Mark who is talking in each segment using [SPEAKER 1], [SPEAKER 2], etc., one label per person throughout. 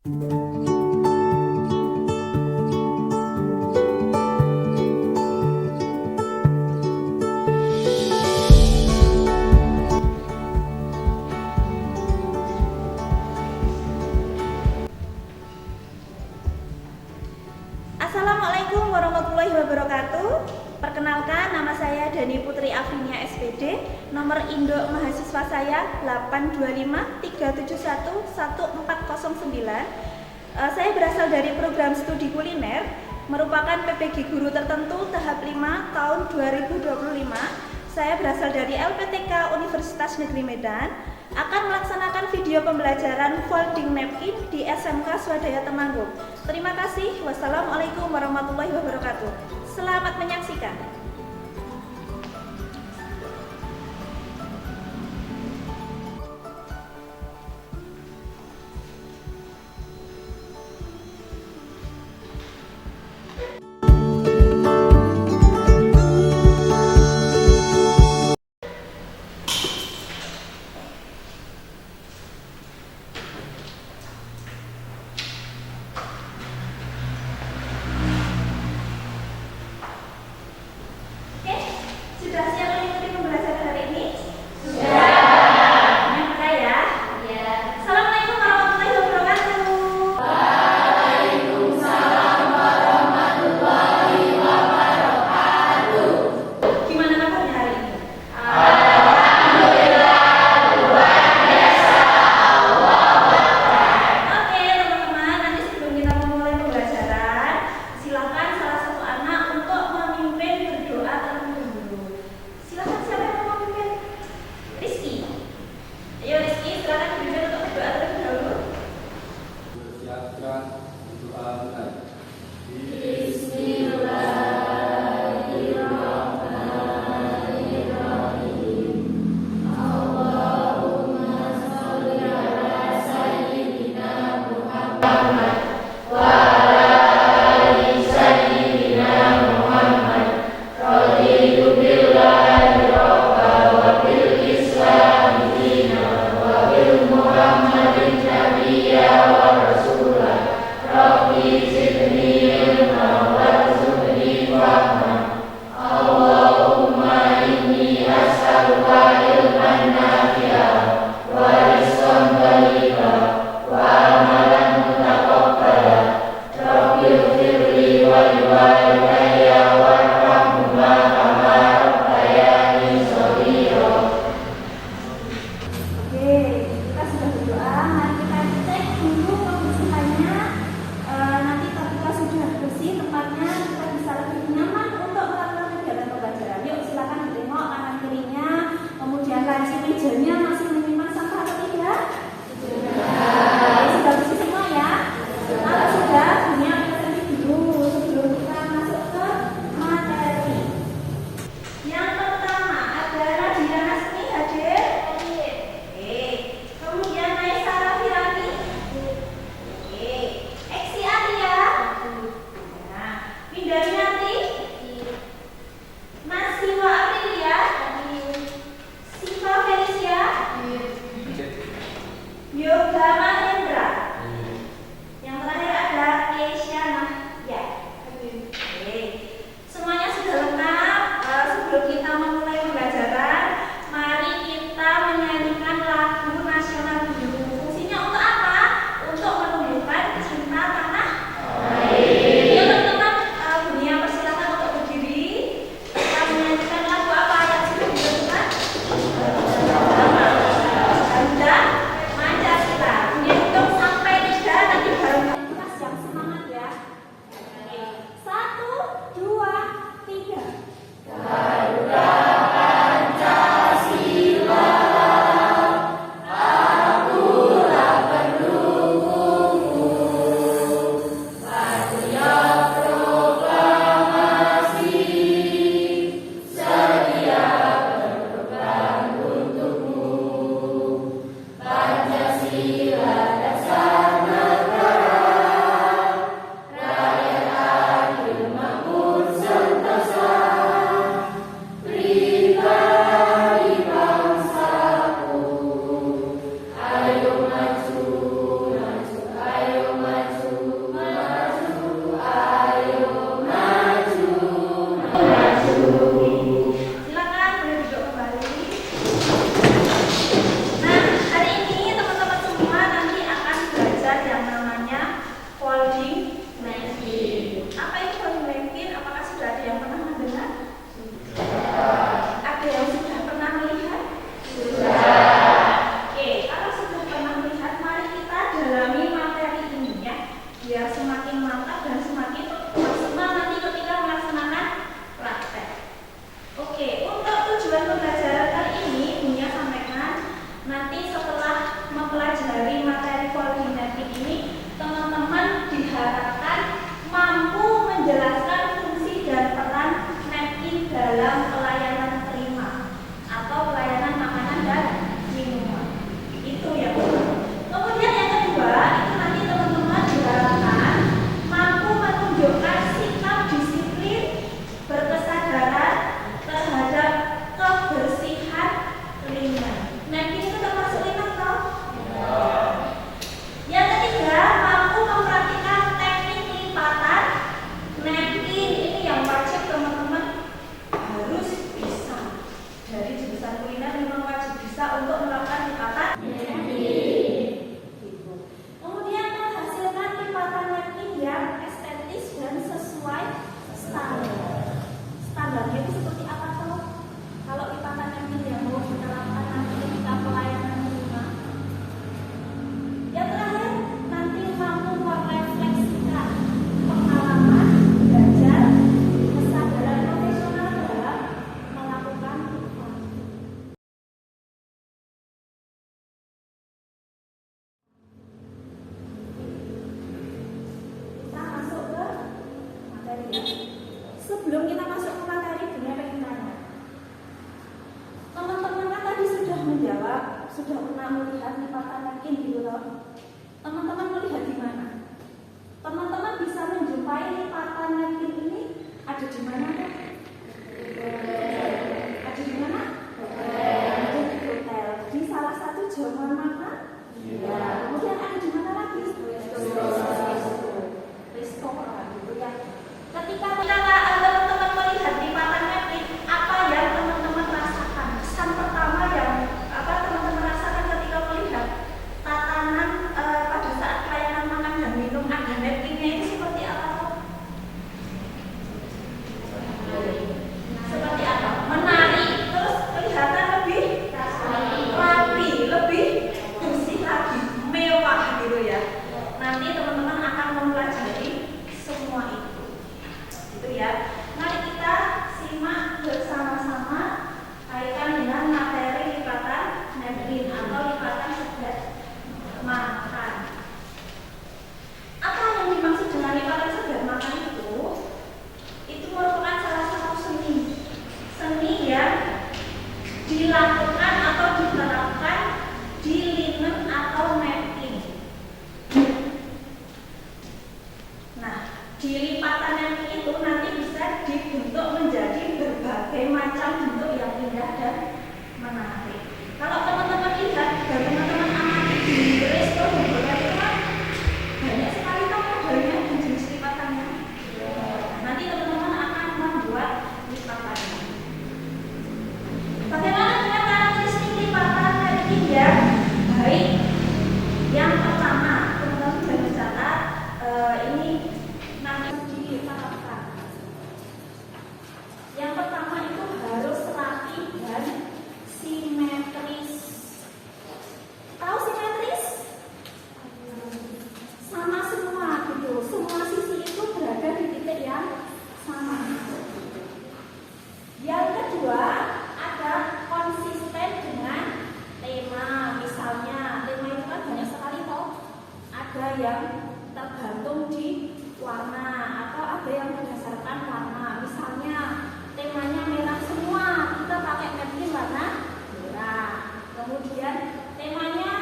[SPEAKER 1] Assalamualaikum warahmatullahi wabarakatuh. Perkenalkan, nama saya Dani Putri Afrinia SPD. Nomor induk mahasiswa saya 82537114009. Saya berasal dari program studi kuliner, merupakan PPG guru tertentu tahap 5 tahun 2025. Saya berasal dari LPTK Universitas Negeri Medan, akan melaksanakan video pembelajaran folding napkin di SMK Swadaya Temanggung. Terima kasih. Wassalamualaikum warahmatullahi wabarakatuh. Selamat menyaksikan. Sudah siap mengikuti pembelajaran hari ini? Sudah. Buka ya? Iya. Assalamualaikum warahmatullahi wabarakatuh. Waalaikumsalam warahmatullahi wabarakatuh. Gimana kabarnya hari ini? Alhamdulillah, luar biasa. Oke teman-teman, nanti sebelum kita memulai pembelajaran, silakan salah satu anak untuk memimpin berdoa terlebih dahulu. Silakan, siapa yang mau memimpin? Rizky. Ayo Rizky, silakan dipimpin untuk berdoa terlebih dahulu.
[SPEAKER 2] Siapkan doa mulai.
[SPEAKER 1] Sebelum kita masuk ke materi, Bunya pengen tanya. Teman-teman kan tadi sudah menjawab, sudah pernah melihat lipatan napkin gitu loh. Teman-teman melihat di mana? Teman-teman bisa menjumpai lipatan napkin ini ada di mana kan? Ada di mana? Ada di hotel. Di salah satu zaman makan? Ya. Kemudian ada di mana lagi? Restoran gitu ya. Ketika teman-teman melihat lipatan napkin, apa yang teman-teman rasakan? Kesan pertama yang teman-teman rasakan ketika melihat tatanan pada saat pelayanan makan dan minum ada napkinnya ini seperti apa? Seperti apa? Menarik, terus kelihatan lebih rapi, lebih bersih lagi, mewah gitu ya. Nanti teman-teman akan mempelajari semua itu, gitu ya. Mari kita simak bersama-sama kaitan dengan materi lipatan napkin atau lipatan sedat makan. Apa yang dimaksud dengan lipatan sedat makan itu? Itu merupakan salah satu seni yang dilakukan atau diterapkan di linen atau napkin. Nah, di lipatan napkin itu nanti bisa dibentuk menjadi berbagai macam bentuk yang indah dan menarik. Kalau teman-teman lihat dan teman-teman amati di resto itu kan banyak sekali kan modelnya dan jenis lipatannya. Nanti teman-teman akan membuat lipatannya. Bagaimana dengan karakteristik lipatan napkin yang baik? Yang pertama, teman-teman sudah mencatat ini nanti diterapkan. Yang pertama itu harus rapi dan simetris. Tahu simetris? Sama semua gitu. Semua sisi itu berada di titik yang sama. Yang kedua, ada konsisten dengan tema. Misalnya, tema itu kan banyak sekali toh. Ada yang tergantung di warna atau ada yang berdasarkan warna. Misalnya, temanya merah semua, kita pakai napkin warna merah. Kemudian temanya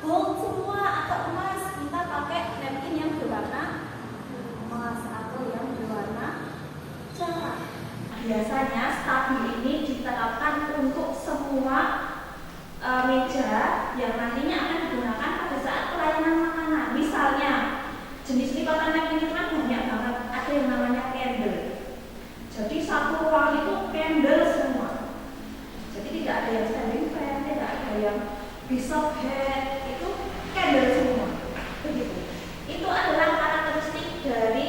[SPEAKER 1] gold semua atau emas, kita pakai napkin yang berwarna emas atau yang berwarna cerah. Biasanya stabilo ini diterapkan untuk semua meja yang nantinya akan digunakan pada saat pelayanan makanan. Misalnya jenis lipatan napkin itu kan banyak banget, ada yang namanya candle. Jadi satu ruang itu candle semua. Jadi tidak ada yang standing fan, tidak ada yang bishop head, itu candle semua. Begitu. Itu adalah karakteristik dari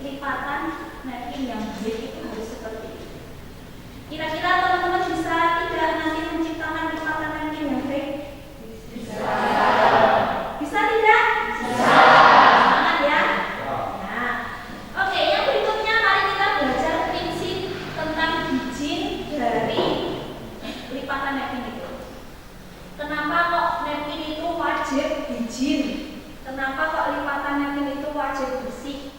[SPEAKER 1] lipatan napkin yang baik, itu harus seperti itu. Kira-kira teman-teman bisa tidak nanti menciptakan lipatan napkin yang baik? Bisa. Bisa tidak? Bisa. Semangat ya. Nah, oke, yang berikutnya mari kita belajar prinsip tentang hijin dari lipatan napkin itu. Kenapa kok napkin itu wajib hijin? Kenapa kok lipatan napkin itu wajib bersih?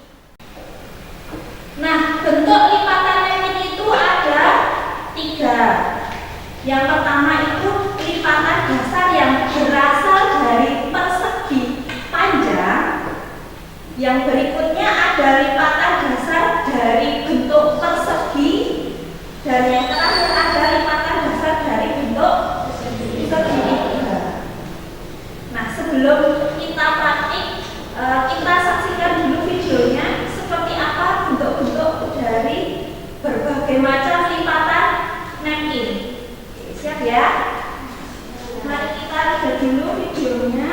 [SPEAKER 1] Nah, bentuk lipatan napkin itu ada 3. Yang pertama itu lipatan dasar yang berasal dari persegi panjang. Yang berikutnya ada lipatan dasar dari bentuk persegi. Dan yang terakhir ada lipatan dasar dari bentuk segitiga. Nah, sebelum kita praktik, kita saksikan dulu videonya seperti apa bentuk-bentuk dari berbagai macam lipatan napkin. Siap ya? Mari kita lihat dulu videonya.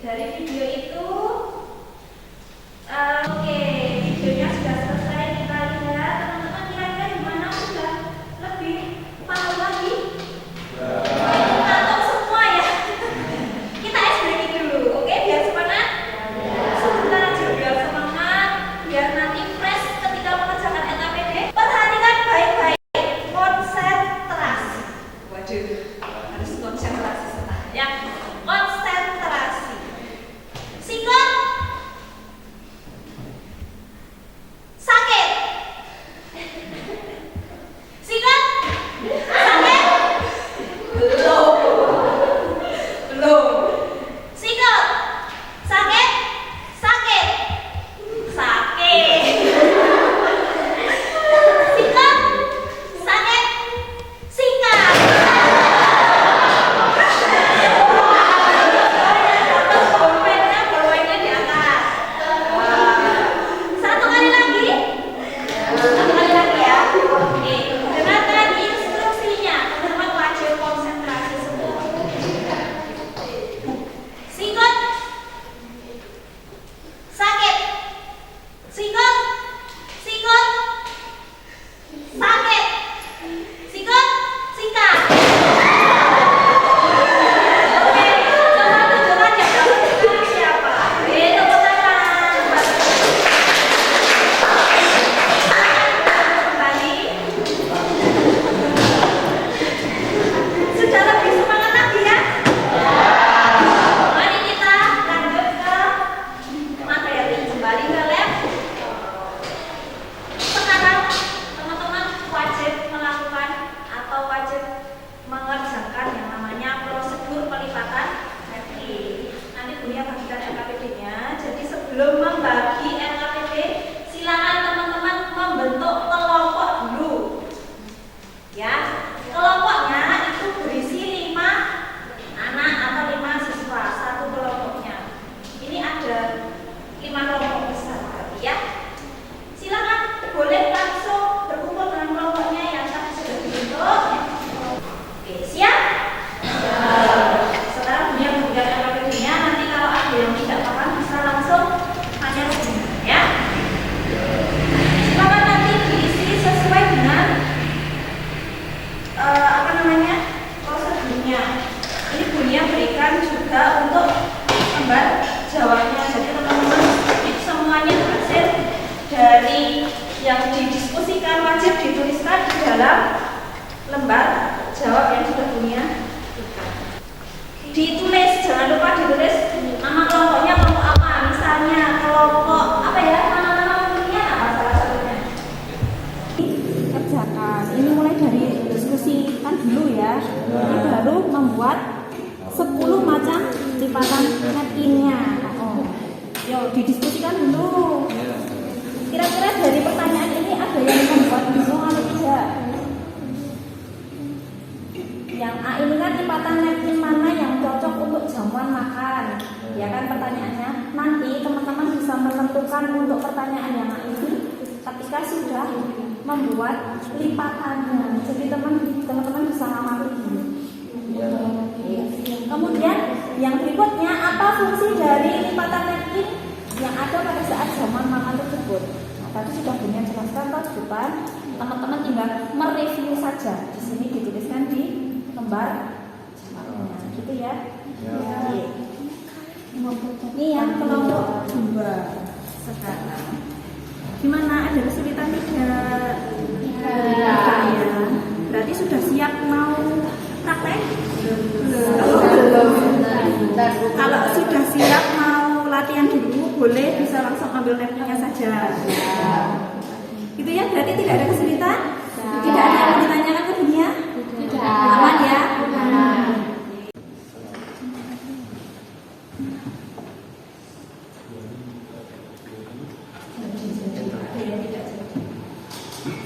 [SPEAKER 1] Dari video itu, oke, videonya sudah selesai. Kita lihat teman-teman kira-kira gimana, sudah lebih paham lagi? Atau semua ya? Kita ice breaking dulu, oke? Biar semangat. Sebentar aja biar semangat, biar nanti fresh ketika mengerjakan LKPD. Perhatikan baik-baik, konsentrasi. Waduh, harus konsentrasi ya. Konsentrasi. Sikut. Sakit. Sikut. Sakit. Belum. Belum. Sikut. Sakit. Sakit. Sakit. Sikut. Sakit. Sikat. Bolanya di atas. Satu kali lagi. Satu kali lagi ya. Oke. Dengarkan instruksinya. Teman-teman wajib konsentrasi semua. Sikut. Sakit. Sikut. Sikut. Sakit. Sikut. Sikat. Oke, coba tunjukkan yang dapat sekarang siapa? Tepuk tangan. Kembali. Sudah lebih semangat lagi ya? Mari kita lanjut ke materi. Kembali ke lab. Sekarang teman-teman wajib melakukan atau wajib mengerjakan yang namanya prosedur pelipatan napkin. Nanti Buya bagikan LKPD-nya. Jadi sebelum membagi LKPD, silakan teman-teman membentuk kelompok dulu. Ya, kelompoknya itu berisi 5 anak atau 5 siswa, satu kelompoknya. Ini ada 5 kelompok besar berarti ya. Silakan boleh langsung berkumpul dengan kelompoknya yang tadi sudah dibentuk. Oke, siap? Sekarang Buya memberikan LKPD-nya. Nanti kalau ada yang tidak paham bisa langsung tanya ke Buya ya. Silakan nanti diisi sesuai dengan prosedurnya. Ini Buya berikan juga untuk lembar jawabnya. Jadi teman-teman semuanya hasil dari yang didiskusikan wajib dituliskan di dalam lembar jawab yang sudah Buya berikan. Ditulis, jangan lupa ditulis nama kelompoknya kelompok apa. Misalnya kelompok apa ya, nama-nama kelompoknya apa salah satunya?
[SPEAKER 2] Kerjakan. Ini mulai dari diskusi kan dulu ya. Ini baru membuat 10 macam lipatan napkinnya. Yuk didiskusikan dulu. Kira-kira dari pertanyaan ini ada yang membuat bingung atau tidak? Yang A ini kan lipatan napkin mana yang cocok untuk jamuan makan? Ya kan pertanyaannya. Nanti teman-teman bisa menentukan untuk pertanyaan yang A ini ketika sudah membuat lipatannya. Jadi teman-teman bisa ngamati. Kemudian yang berikutnya, apa fungsi dari lipatan napkin yang ada pada saat jamuan makan tersebut? Nah, tadi sudah Buya jelaskan di depan. Teman-teman tinggal mereview saja. Di sini dituliskan di lembar jawabnya, gitu ya. Ini yang kelompok 2 sekarang. Gimana, ada kesulitan tidak? Ya. Berarti sudah siap mau praktek? Belum. Kalau sudah siap mau latihan dulu, boleh bisa langsung ambil napkinnya saja. Gitu ya, berarti tidak ada kesulitan? Tidak ada yang mau ditanyakan ke Buya? Aman ya?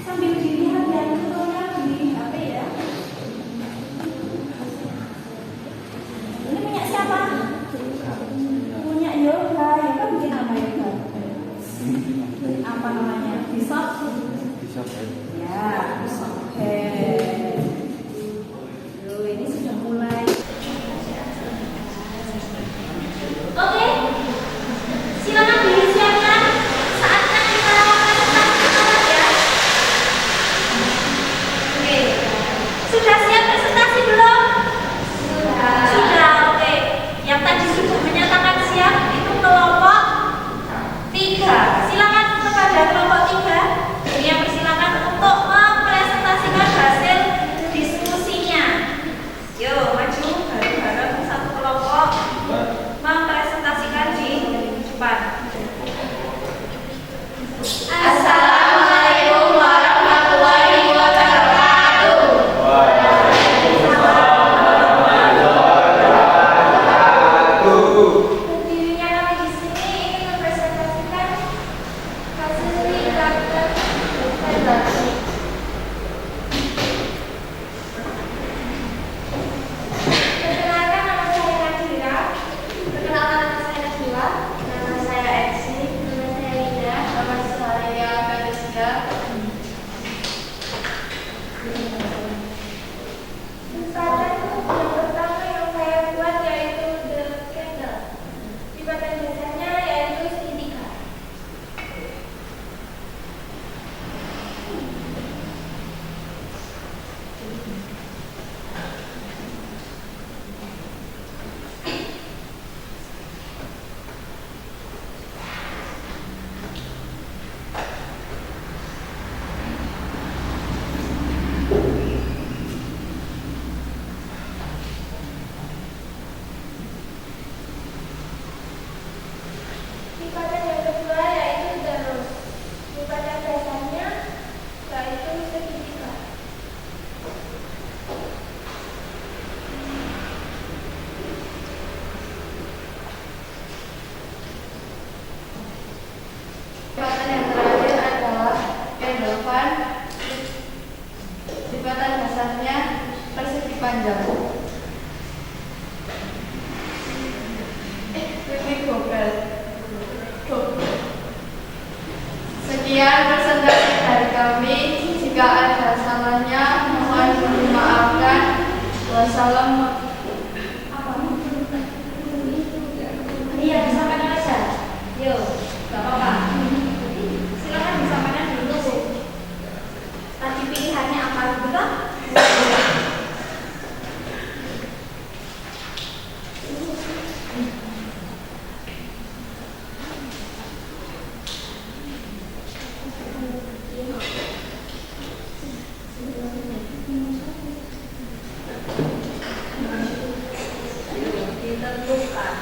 [SPEAKER 2] Sambil dilihat ya, tentunya di HP ya. Ini punya siapa? Punya Yoga. Yoga bikin apa Yoga? Apa namanya? Bisop.
[SPEAKER 3] panjang. Pipi gobel. Sekian presentasi dari kami. Jika ada salahnya, mohon dimaafkan. Wassalamualaikum.
[SPEAKER 2] Iya, disampaikan aja. Yuk, nggak apa-apa. Silakan disampaikan dulu. Tadi pilihannya apa gitu? Ditentukan.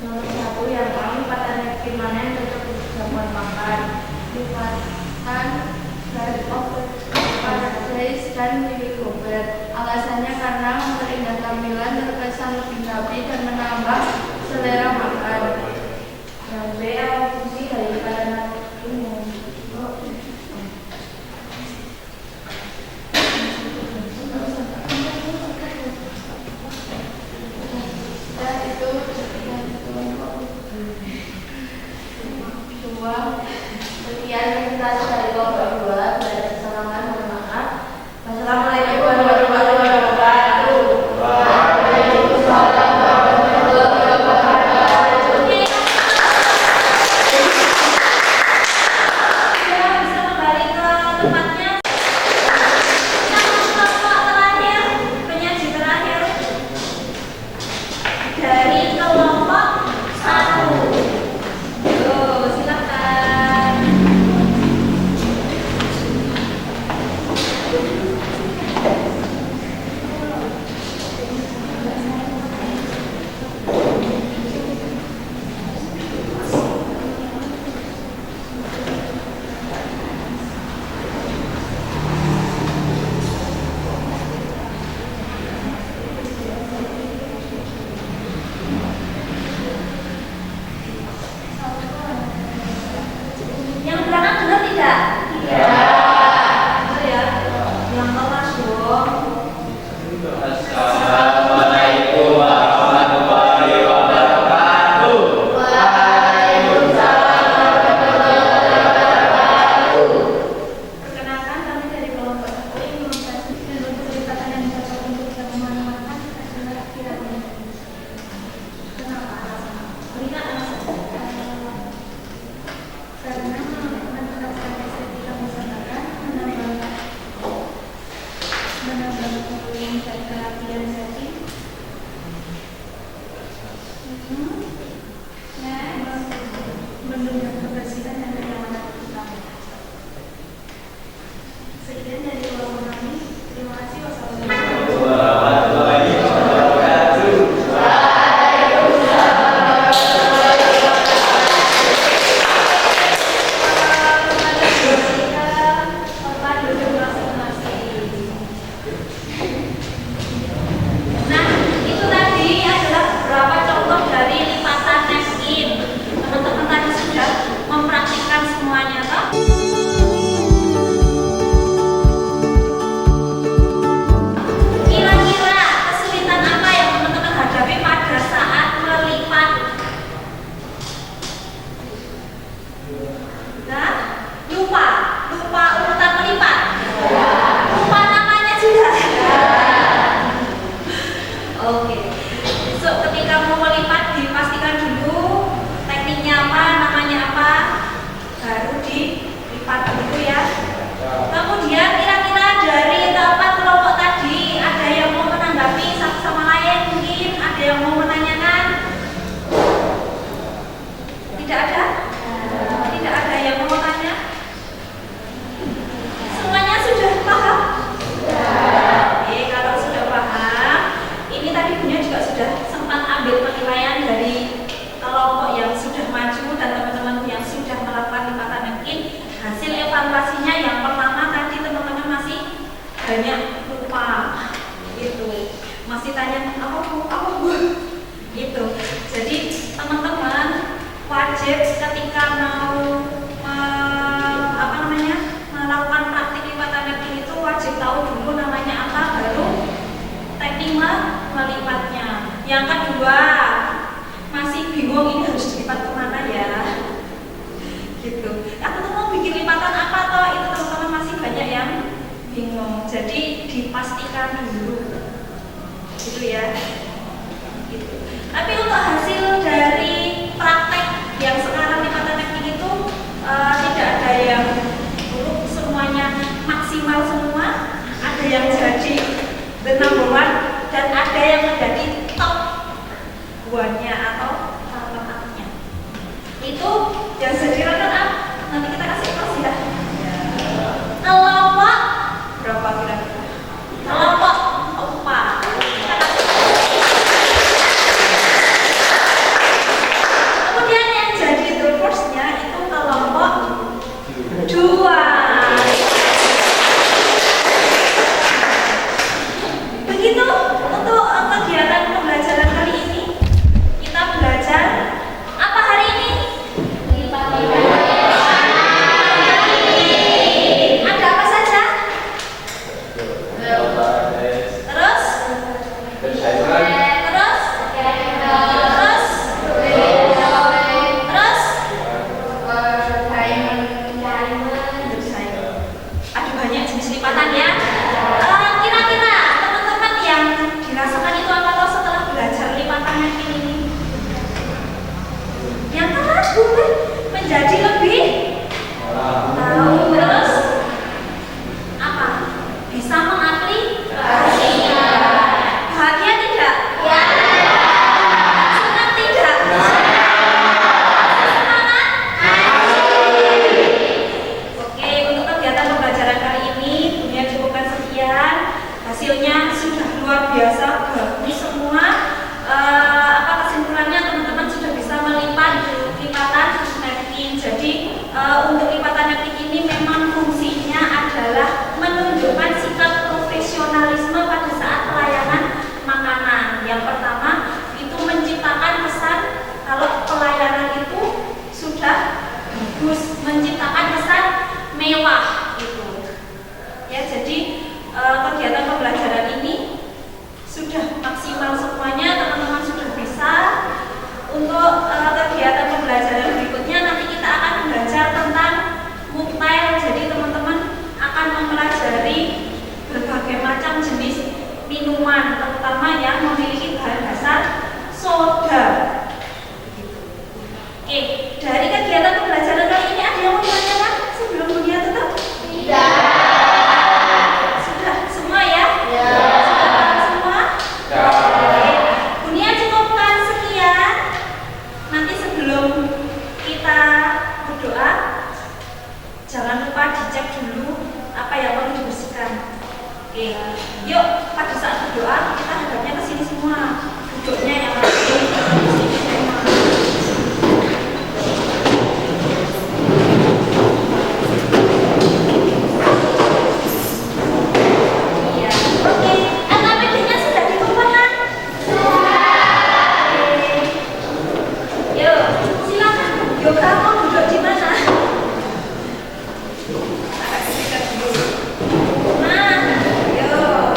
[SPEAKER 2] Nomor 1 yang paling pada permanen tetap jamuan makan.
[SPEAKER 3] Lipatan dari Paradise dan Pipi gobel. Alasannya karena memperindah tampilan, terkesan lebih rapi dan menambah selera makan.
[SPEAKER 2] Yang B, apa fungsi dari makanan umum?
[SPEAKER 3] Dan itu dua.
[SPEAKER 2] Sekian presentasi dari kelompok 2. Banyak kesalahan, mohon maaf. Wassalamualaikum warahmatullahi wabarakatuh.
[SPEAKER 3] Waalaikumsalam warahmatullahi wabarakatuh.
[SPEAKER 2] Ya, bisa kembali ke tempatnya. Yang kelompok terakhir, penyaji terakhir dari kelompok 1. Yuk, silakan. Yang belakang benar tidak? Tidak. Benar ya? Yang kelas dong.
[SPEAKER 4] Assalamualaikum warahmatullahi wabarakatuh.
[SPEAKER 2] Perkenalkan, kami dari kelompok 1 ingin mempresentasikan bentuk kegiatan yang cocok untuk jamuan makan adalah piramida. Kenapa alasan? Berikan alasan. Karena menerapkan estetika masyarakat, menambah volume dan kerapian setting. Menunjang kebersihan dan kenyamanan utama. Sekian dari kelompok kami. Terima kasih. Wassalamualaikum.
[SPEAKER 4] Warahmatullahi wabarakatuh.
[SPEAKER 2] Nah, itu tadi adalah beberapa contoh dari lipatan napkin. Teman-teman tadi sudah mempraktikkan semuanya, toh? Kira-kira kesulitan apa yang teman-teman hadapi pada saat melipat? Nah, lupa urutan melipat. Lupa namanya juga. Oke. So, ketika mau melipat dipastikan dulu tekniknya apa, namanya apa, baru dilipat begitu ya. Kemudian kira-kira dari keempat kelompok tadi ada yang mau menanggapi satu sama lain, mungkin ada yang mau menanyakan? Tidak ada? Tidak ada yang mau tanya? Semuanya sudah paham? Oke, kalau sudah paham, ini tadi punya juga sudah sempat ambil penilaian dari kelompok yang sudah maju dan teman-teman yang sudah melakukan lipatan napkin. Hasil evaluasinya yang pertama tadi teman-teman masih banyak lupa, gitu. Masih tanya apa bu, gitu. Jadi teman-teman wajib ketika mau melakukan praktik lipatan napkin itu wajib tahu dulu namanya apa, baru Yang kedua, masih bingung ini harus dilipat kemana ya? Gitu. Aku tuh mau bikin lipatan apa toh? Itu teman-teman masih banyak yang bingung. Jadi dipastikan dulu, gitu ya. Gitu. Tapi untuk hasil dari praktek yang sekarang lipatan teknik itu tidak ada yang buruk, semuanya maksimal semua. Ada yang jadi the number one dan ada yang menjadi top one-nya atau runner-up-nya. Itu yang jadi runner-up nanti kita kasih kelas ya. Kelompok berapa kira-kira? Kelompok 4. Kemudian yang jadi the first-nya itu kelompok 2. Begitu untuk kegiatan pembelajaran kali ini. Kita belajar apa hari ini? Ada apa saja? Terus? Ada banyak jenis lipatan ya. Kira-kira teman-teman yang dirasakan itu apa toh setelah belajar lipatan mesin ini? Yang tahu menjadi lebih tahu, terus apa? Bisa mengaplikasikan. Bahagia tidak? Ya. Senang tidak? Semangat? Oke, untuk kegiatan pembelajaran kali ini Bunia cukupkan sekian. Hasilnya sudah luar biasa, bagus semua. Kesimpulannya teman-teman sudah bisa melipat lipatan napkin. Jadi untuk lipatan napkin ini memang fungsinya adalah menunjukkan sikap profesionalisme pada saat pelayanan makanan. Yang pertama itu menciptakan kesan kalau pelayanan itu sudah bagus, menciptakan kesan mewah itu. Ya, jadi kegiatan pembelajaran ini sudah maksimal semuanya, teman-teman sudah bisa. Untuk kegiatan pembelajaran berikutnya nanti kita akan belajar tentang muktail. Jadi teman-teman akan mempelajari berbagai macam jenis minuman, terutama yang memiliki bahan dasar soda. Oke, dari kegiatan pembelajaran kali ini ada yang mau ditanyakan sebelum Bunia tutup? Sudah semua ya? Sudah paham semua? Oke, Bunia cukupkan sekian. Nanti sebelum kita berdoa, jangan lupa dicek dulu apa yang perlu dibersihkan. Oke, yuk pada saat berdoa kita hadapnya ke sini semua, duduknya yang harus di sini semua. Iya, oke. LKPD-nya sudah dikumpulkan? Oke. Yuk, silakan. Yoga mau duduk di mana? Agak dekat dulu. Nah, yuk.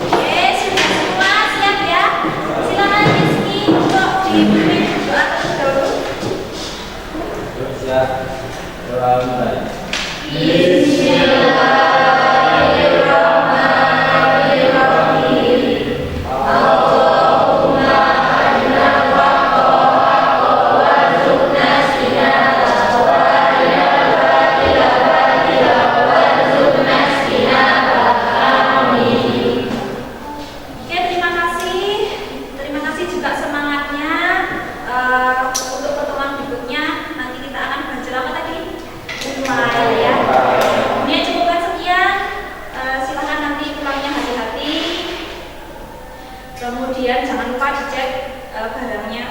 [SPEAKER 2] Oke, sudah semua siap ya? Silakan Rizky untuk dipimpin doa terlebih dahulu.
[SPEAKER 4] Siap. Doa mulai.
[SPEAKER 2] Oke, terima kasih. Terima kasih juga semangatnya. Untuk pertemuan berikutnya nanti kita akan belajar apa tadi? Mulai ya. Ini cukupkan sekian. Silakan nanti pulangnya hati-hati. Kemudian jangan lupa dicek barangnya.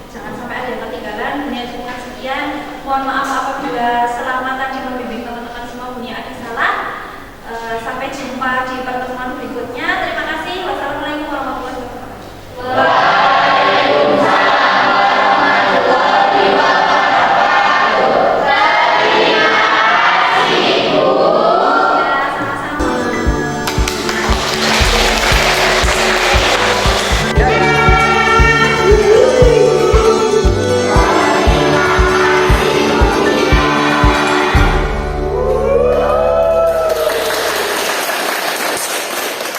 [SPEAKER 2] Jangan sampai ada yang ketinggalan. Ini cukupkan sekian. Mohon maaf apabila selama tadi membimbing teman-teman semua punya ada salah. Sampai jumpa di pertemuan berikutnya. Terima